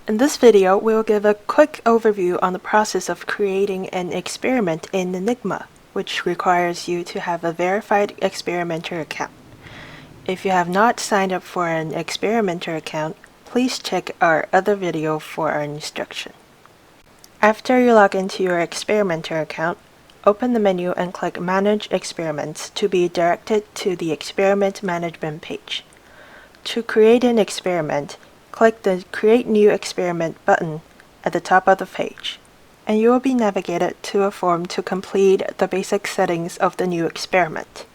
In this video, we'll give a quick overview on the process of creating an experiment in Enigma, which requires you to have a verified experimenter account. If you have not signed up for an experimenter account, please check our other video for our instruction. After you log into your experimenter account, open the menu and click Manage Experiments to be directed to the Experiment Management page. To create an experiment, click the Create New Experiment button at the top of the page, and you will be navigated to a form to complete the basic settings of the new experiment.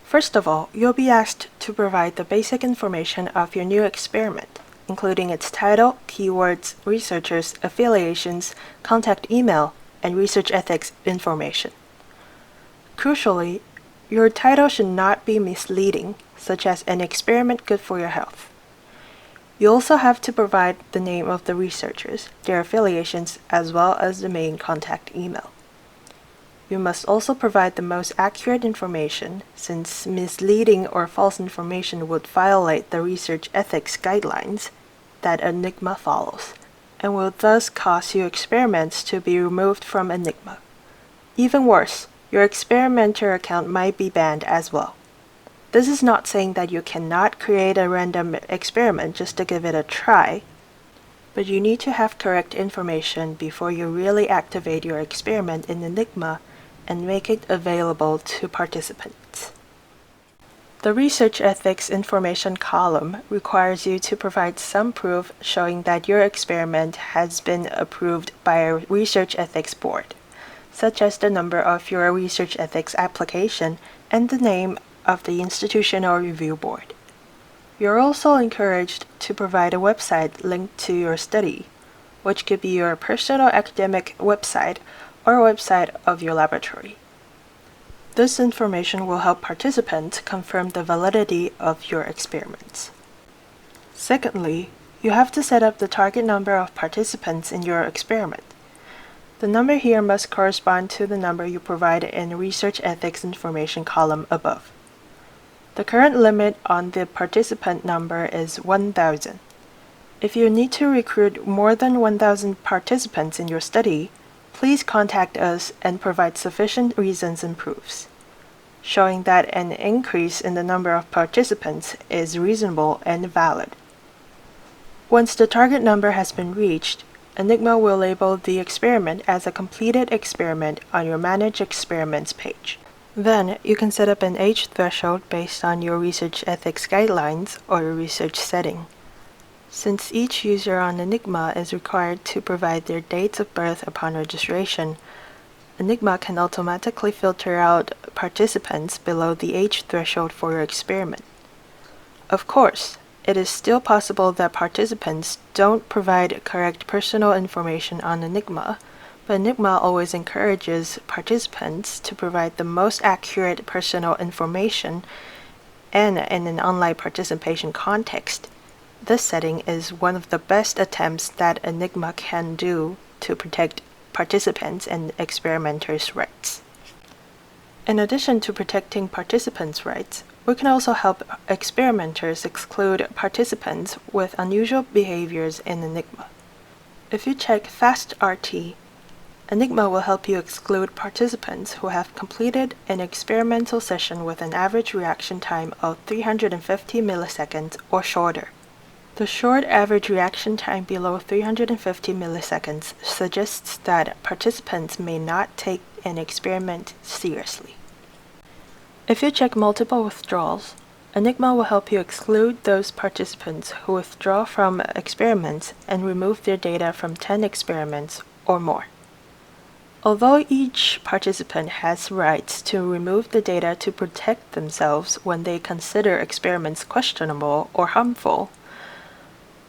First of all, you'll be asked to provide the basic information of your new experiment, including its title, keywords, researchers, affiliations, contact email, and research ethics information. Crucially, your title should not be misleading, such as an experiment good for your health. You also have to provide the name of the researchers, their affiliations, as well as the main contact email. You must also provide the most accurate information, since misleading or false information would violate the research ethics guidelines that Enigma follows, and will thus cause your experiments to be removed from Enigma. Even worse, your experimenter account might be banned as well. This is not saying that you cannot create a random experiment just to give it a try, but you need to have correct information before you really activate your experiment in Enigma and make it available to participants. The Research Ethics Information column requires you to provide some proof showing that your experiment has been approved by a Research Ethics Board, such as the number of your Research Ethics application and the name of the Institutional Review Board. You're also encouraged to provide a website linked to your study, which could be your personal academic website or a website of your laboratory. This information will help participants confirm the validity of your experiments. Secondly, you have to set up the target number of participants in your experiment. The number here must correspond to the number you provided in the Research Ethics Information column above. The current limit on the participant number is 1,000. If you need to recruit more than 1,000 participants in your study, please contact us and provide sufficient reasons and proofs, showing that an increase in the number of participants is reasonable and valid. Once the target number has been reached, Enigma will label the experiment as a completed experiment on your Manage Experiments page. Then, you can set up an age threshold based on your research ethics guidelines or your research setting. Since each user on Enigma is required to provide their dates of birth upon registration, Enigma can automatically filter out participants below the age threshold for your experiment. Of course, it is still possible that participants don't provide correct personal information on Enigma, but Enigma always encourages participants to provide the most accurate personal information, and in an online participation context, this setting is one of the best attempts that Enigma can do to protect participants' and experimenters' rights. In addition to protecting participants' rights, we can also help experimenters exclude participants with unusual behaviors in Enigma. If you check FastRT, Enigma will help you exclude participants who have completed an experimental session with an average reaction time of 350 milliseconds or shorter. The short average reaction time below 350 milliseconds suggests that participants may not take an experiment seriously. If you check multiple withdrawals, Enigma will help you exclude those participants who withdraw from experiments and remove their data from 10 experiments or more. Although each participant has rights to remove the data to protect themselves when they consider experiments questionable or harmful,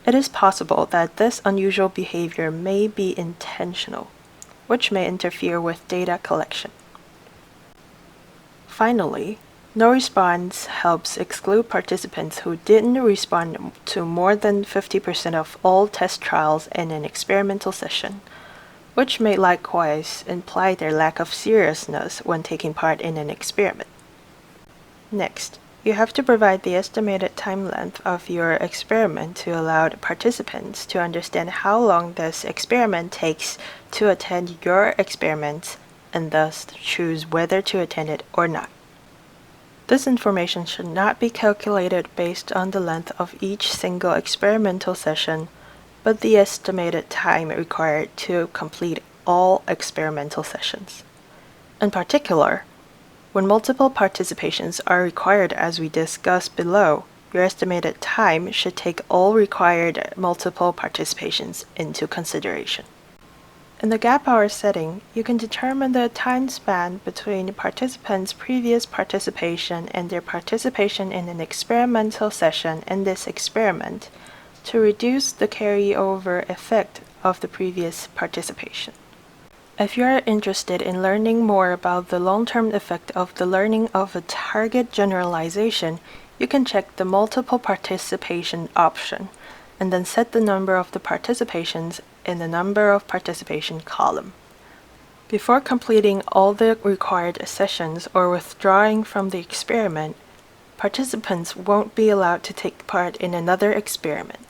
it is possible that this unusual behavior may be intentional, which may interfere with data collection. Finally, no response helps exclude participants who didn't respond to more than 50% of all test trials in an experimental session, which may likewise imply their lack of seriousness when taking part in an experiment. Next, you have to provide the estimated time length of your experiment to allow the participants to understand how long this experiment takes to attend your experiment and thus choose whether to attend it or not. This information should not be calculated based on the length of each single experimental session, but the estimated time required to complete all experimental sessions. In particular, when multiple participations are required as we discussed below, your estimated time should take all required multiple participations into consideration. In the gap hour setting, you can determine the time span between participants' previous participation and their participation in an experimental session in this experiment to reduce the carryover effect of the previous participation. If you are interested in learning more about the long-term effect of the learning of a target generalization, you can check the multiple participation option and then set the number of the participations in the number of participation column. Before completing all the required sessions or withdrawing from the experiment, participants won't be allowed to take part in another experiment.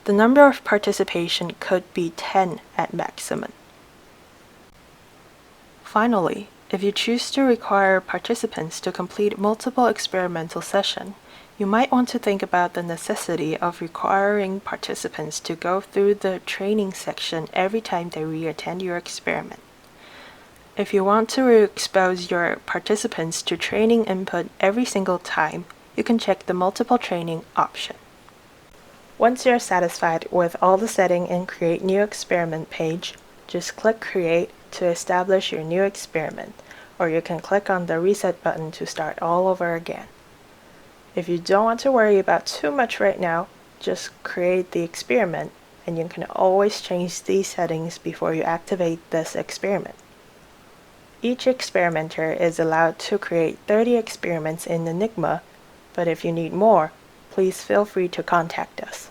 The number of participation could be 10 at maximum. Finally, if you choose to require participants to complete multiple experimental sessions, you might want to think about the necessity of requiring participants to go through the training section every time they re-attend your experiment. If you want to expose your participants to training input every single time, you can check the multiple training option. Once you're satisfied with all the setting in Create New Experiment page, just click Create to establish your new experiment, or you can click on the Reset button to start all over again. If you don't want to worry about too much right now, just create the experiment, and you can always change these settings before you activate this experiment. Each experimenter is allowed to create 30 experiments in Enigma, but if you need more, please feel free to contact us.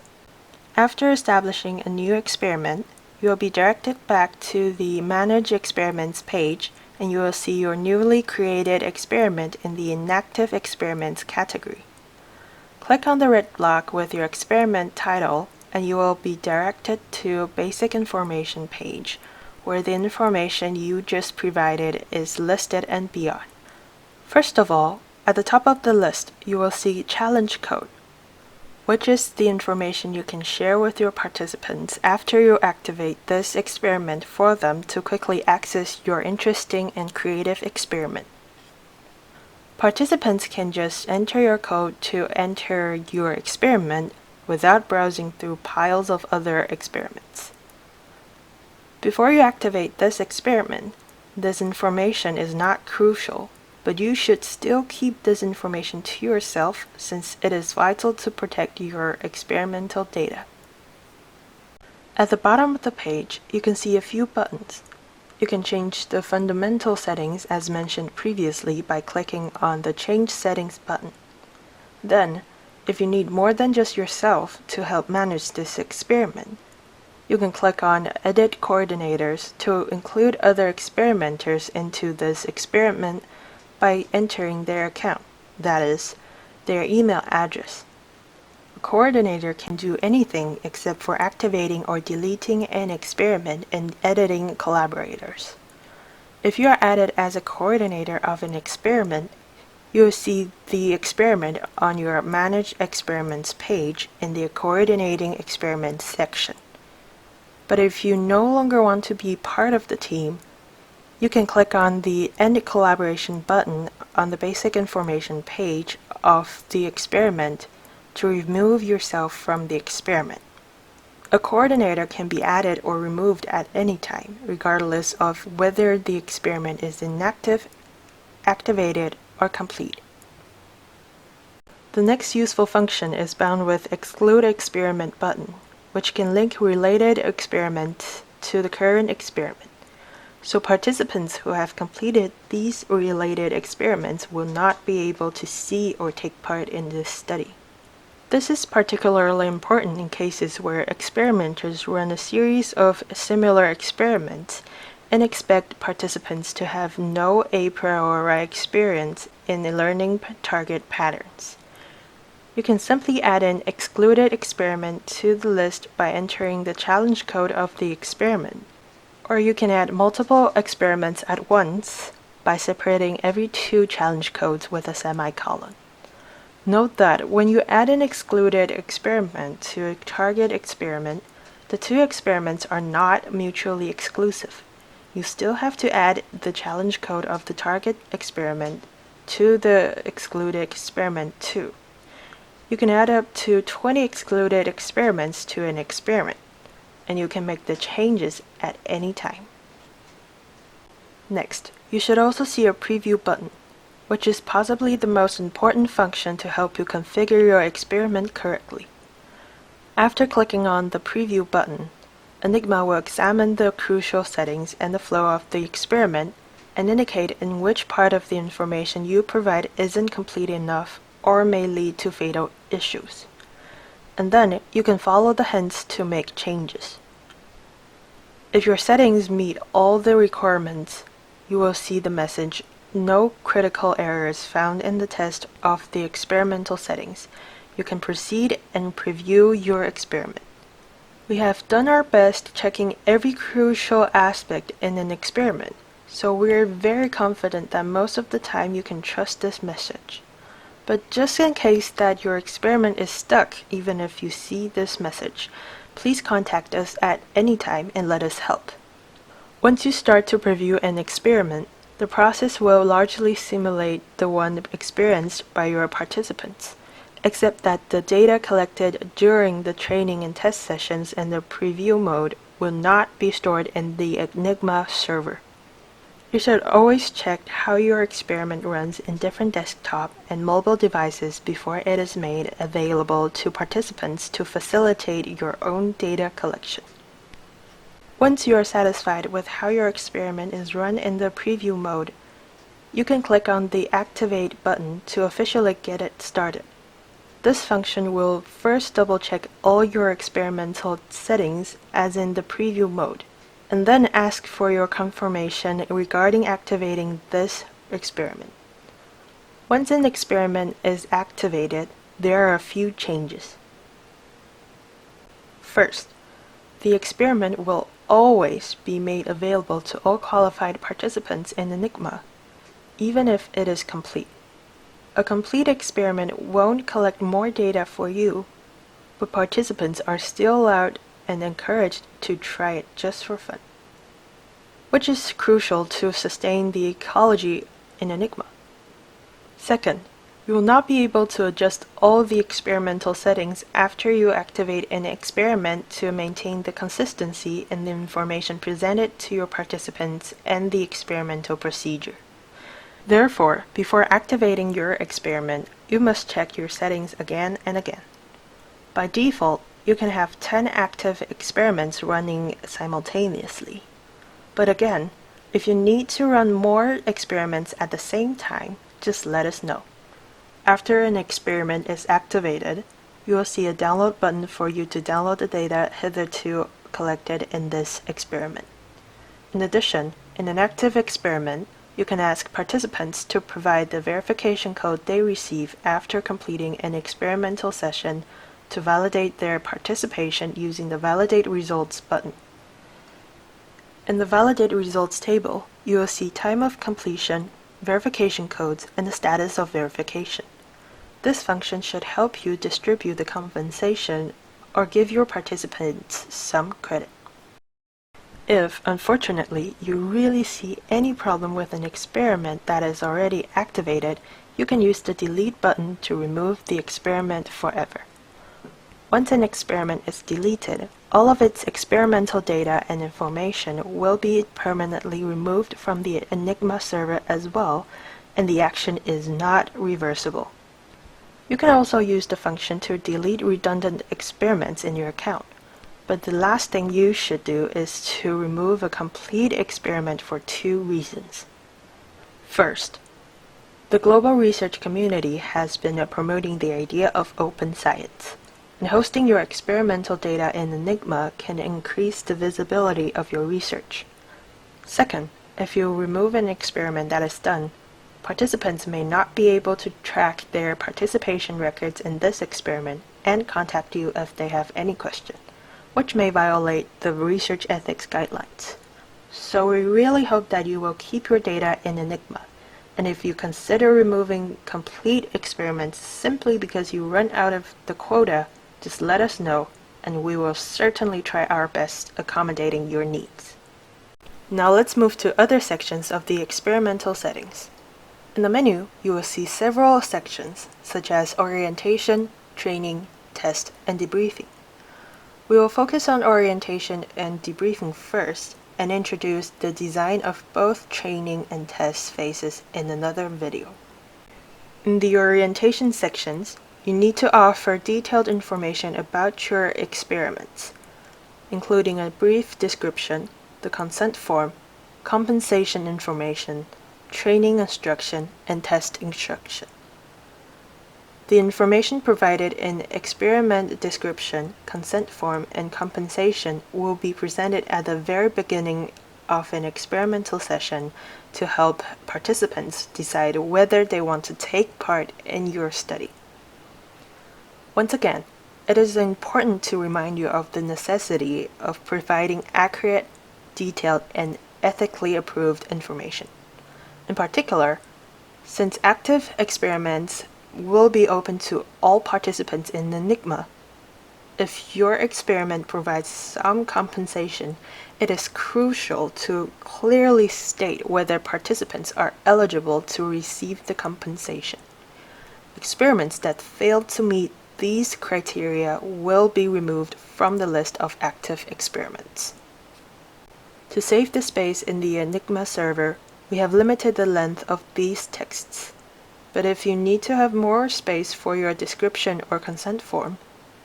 After establishing a new experiment, you will be directed back to the Manage Experiments page, and you will see your newly created experiment in the Inactive Experiments category. Click on the red block with your experiment title, and you will be directed to Basic Information page, where the information you just provided is listed and beyond. First of all, at the top of the list, you will see Challenge Code, which is the information you can share with your participants after you activate this experiment for them to quickly access your interesting and creative experiment. Participants can just enter your code to enter your experiment without browsing through piles of other experiments. Before you activate this experiment, this information is not crucial, but you should still keep this information to yourself since it is vital to protect your experimental data. At the bottom of the page, you can see a few buttons. You can change the fundamental settings as mentioned previously by clicking on the Change Settings button. Then, if you need more than just yourself to help manage this experiment, you can click on Edit Coordinators to include other experimenters into this experiment by entering their account, that is, their email address. A coordinator can do anything except for activating or deleting an experiment and editing collaborators. If you are added as a coordinator of an experiment, you will see the experiment on your Manage Experiments page in the Coordinating Experiments section. But if you no longer want to be part of the team, you can click on the End Collaboration button on the Basic Information page of the experiment to remove yourself from the experiment. A coordinator can be added or removed at any time, regardless of whether the experiment is inactive, activated, or complete. The next useful function is bound with Exclude Experiment button, which can link related experiments to the current experiment. So participants who have completed these related experiments will not be able to see or take part in this study. This is particularly important in cases where experimenters run a series of similar experiments and expect participants to have no a priori experience in the learning target patterns. You can simply add an excluded experiment to the list by entering the challenge code of the experiment, or you can add multiple experiments at once by separating every two challenge codes with a semicolon. Note that when you add an excluded experiment to a target experiment, the two experiments are not mutually exclusive. You still have to add the challenge code of the target experiment to the excluded experiment too. You can add up to 20 excluded experiments to an experiment, and you can make the changes at any time. Next, you should also see a preview button, which is possibly the most important function to help you configure your experiment correctly. After clicking on the preview button, Enigma will examine the crucial settings and the flow of the experiment and indicate in which part of the information you provide isn't complete enough or may lead to fatal issues. And then you can follow the hints to make changes. If your settings meet all the requirements, you will see the message, "No critical errors found in the test of the experimental settings. You can proceed and preview your experiment." We have done our best checking every crucial aspect in an experiment, so we're very confident that most of the time you can trust this message. But just in case that your experiment is stuck even if you see this message, please contact us at any time and let us help. Once you start to preview an experiment, the process will largely simulate the one experienced by your participants, except that the data collected during the training and test sessions in the preview mode will not be stored in the Enigma server. You should always check how your experiment runs in different desktop and mobile devices before it is made available to participants to facilitate your own data collection. Once you are satisfied with how your experiment is run in the preview mode, you can click on the Activate button to officially get it started. This function will first double-check all your experimental settings as in the preview mode, and then ask for your confirmation regarding activating this experiment. Once an experiment is activated, there are a few changes. First, the experiment will always be made available to all qualified participants in Enigma, even if it is complete. A complete experiment won't collect more data for you, but participants are still allowed and encouraged to try it just for fun, which is crucial to sustain the ecology in Enigma. Second, you will not be able to adjust all the experimental settings after you activate an experiment to maintain the consistency in the information presented to your participants and the experimental procedure. Therefore, before activating your experiment, you must check your settings again and again. By default, you can have 10 active experiments running simultaneously. But again, if you need to run more experiments at the same time, just let us know. After an experiment is activated, you will see a download button for you to download the data hitherto collected in this experiment. In addition, in an active experiment, you can ask participants to provide the verification code they receive after completing an experimental session to validate their participation using the Validate Results button. In the Validate Results table, you will see time of completion, verification codes, and the status of verification. This function should help you distribute the compensation or give your participants some credit. If, unfortunately, you really see any problem with an experiment that is already activated, you can use the Delete button to remove the experiment forever. Once an experiment is deleted, all of its experimental data and information will be permanently removed from the Enigma server as well, and the action is not reversible. You can also use the function to delete redundant experiments in your account, but the last thing you should do is to remove a complete experiment for two reasons. First, the global research community has been promoting the idea of open science, and hosting your experimental data in Enigma can increase the visibility of your research. Second, if you remove an experiment that is done, participants may not be able to track their participation records in this experiment and contact you if they have any question, which may violate the research ethics guidelines. So we really hope that you will keep your data in Enigma, and if you consider removing complete experiments simply because you run out of the quota, just let us know, and we will certainly try our best accommodating your needs. Now let's move to other sections of the experimental settings. In the menu, you will see several sections, such as orientation, training, test, and debriefing. We will focus on orientation and debriefing first, and introduce the design of both training and test phases in another video. In the orientation sections, you need to offer detailed information about your experiments, including a brief description, the consent form, compensation information, training instruction, and test instruction. The information provided in experiment description, consent form, and compensation will be presented at the very beginning of an experimental session to help participants decide whether they want to take part in your study. Once again, it is important to remind you of the necessity of providing accurate, detailed, and ethically approved information. In particular, since active experiments will be open to all participants in Enigma, if your experiment provides some compensation, it is crucial to clearly state whether participants are eligible to receive the compensation. Experiments that fail to meet these criteria will be removed from the list of active experiments. To save the space in the Enigma server, we have limited the length of these texts. But if you need to have more space for your description or consent form,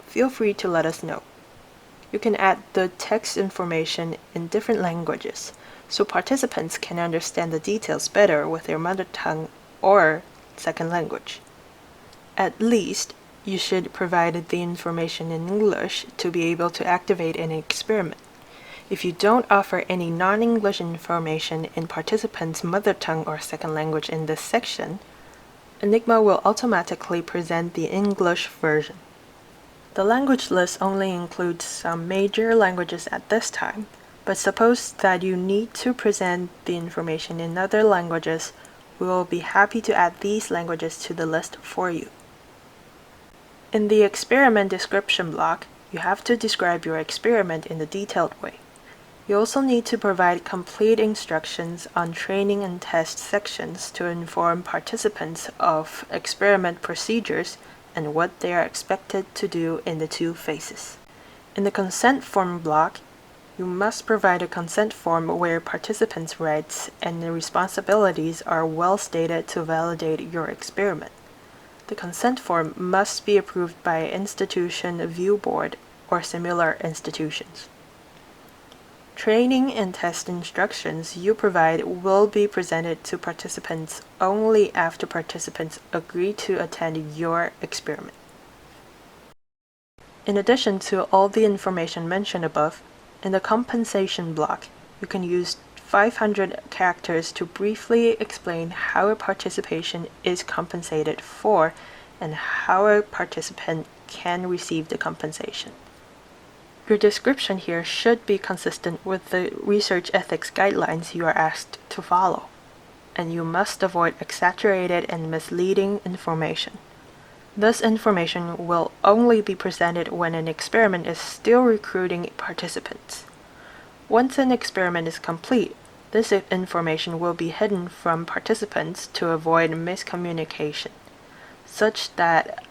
feel free to let us know. You can add the text information in different languages, so participants can understand the details better with their mother tongue or second language. At least, you should provide the information in English to be able to activate an experiment. If you don't offer any non-English information in participants' mother tongue or second language in this section, Enigma will automatically present the English version. The language list only includes some major languages at this time, but suppose that you need to present the information in other languages, we will be happy to add these languages to the list for you. In the experiment description block, you have to describe your experiment in a detailed way. You also need to provide complete instructions on training and test sections to inform participants of experiment procedures and what they are expected to do in the two phases. In the consent form block, you must provide a consent form where participants' rights and responsibilities are well stated to validate your experiment. The consent form must be approved by an institution review board or similar institutions. Training and test instructions you provide will be presented to participants only after participants agree to attend your experiment. In addition to all the information mentioned above, in the compensation block, you can use 500 characters to briefly explain how a participation is compensated for and how a participant can receive the compensation. Your description here should be consistent with the research ethics guidelines you are asked to follow, and you must avoid exaggerated and misleading information. This information will only be presented when an experiment is still recruiting participants. Once an experiment is complete, this information will be hidden from participants to avoid miscommunication, such that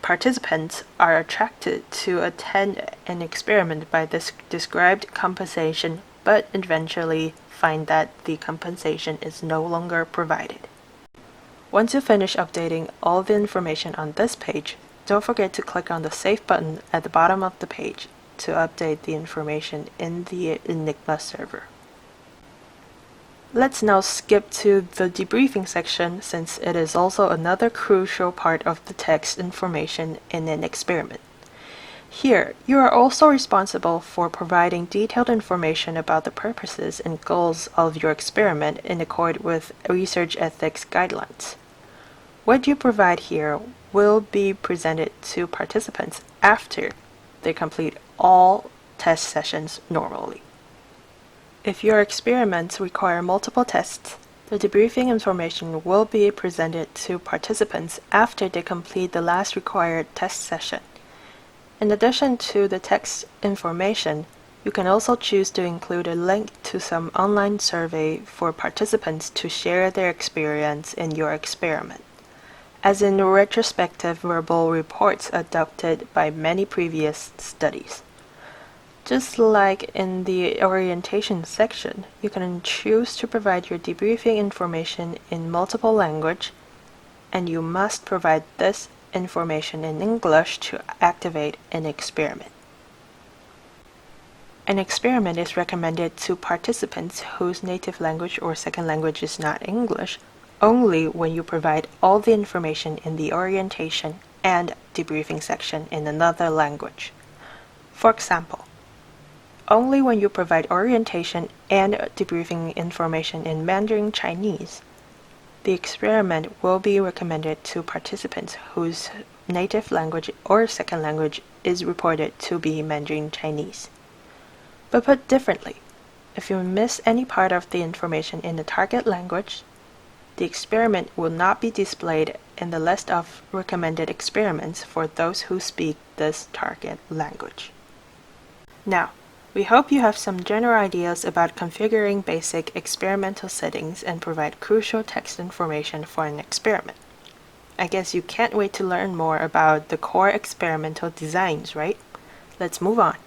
participants are attracted to attend an experiment by this described compensation, but eventually find that the compensation is no longer provided. Once you finish updating all the information on this page, don't forget to click on the Save button at the bottom of the page to update the information in the Enigma server. Let's now skip to the debriefing section, since it is also another crucial part of the text information in an experiment. Here, you are also responsible for providing detailed information about the purposes and goals of your experiment in accord with research ethics guidelines. What you provide here will be presented to participants after they complete all test sessions normally. If your experiments require multiple tests, the debriefing information will be presented to participants after they complete the last required test session. In addition to the text information, you can also choose to include a link to some online survey for participants to share their experience in your experiment, as in retrospective verbal reports adopted by many previous studies. Just like in the orientation section, you can choose to provide your debriefing information in multiple languages, and you must provide this information in English to activate an experiment. An experiment is recommended to participants whose native language or second language is not English only when you provide all the information in the orientation and debriefing section in another language. For example, only when you provide orientation and debriefing information in Mandarin Chinese, the experiment will be recommended to participants whose native language or second language is reported to be Mandarin Chinese. But put differently, if you miss any part of the information in the target language, the experiment will not be displayed in the list of recommended experiments for those who speak this target language. Now, we hope you have some general ideas about configuring basic experimental settings and provide crucial text information for an experiment. I guess you can't wait to learn more about the core experimental designs, right? Let's move on.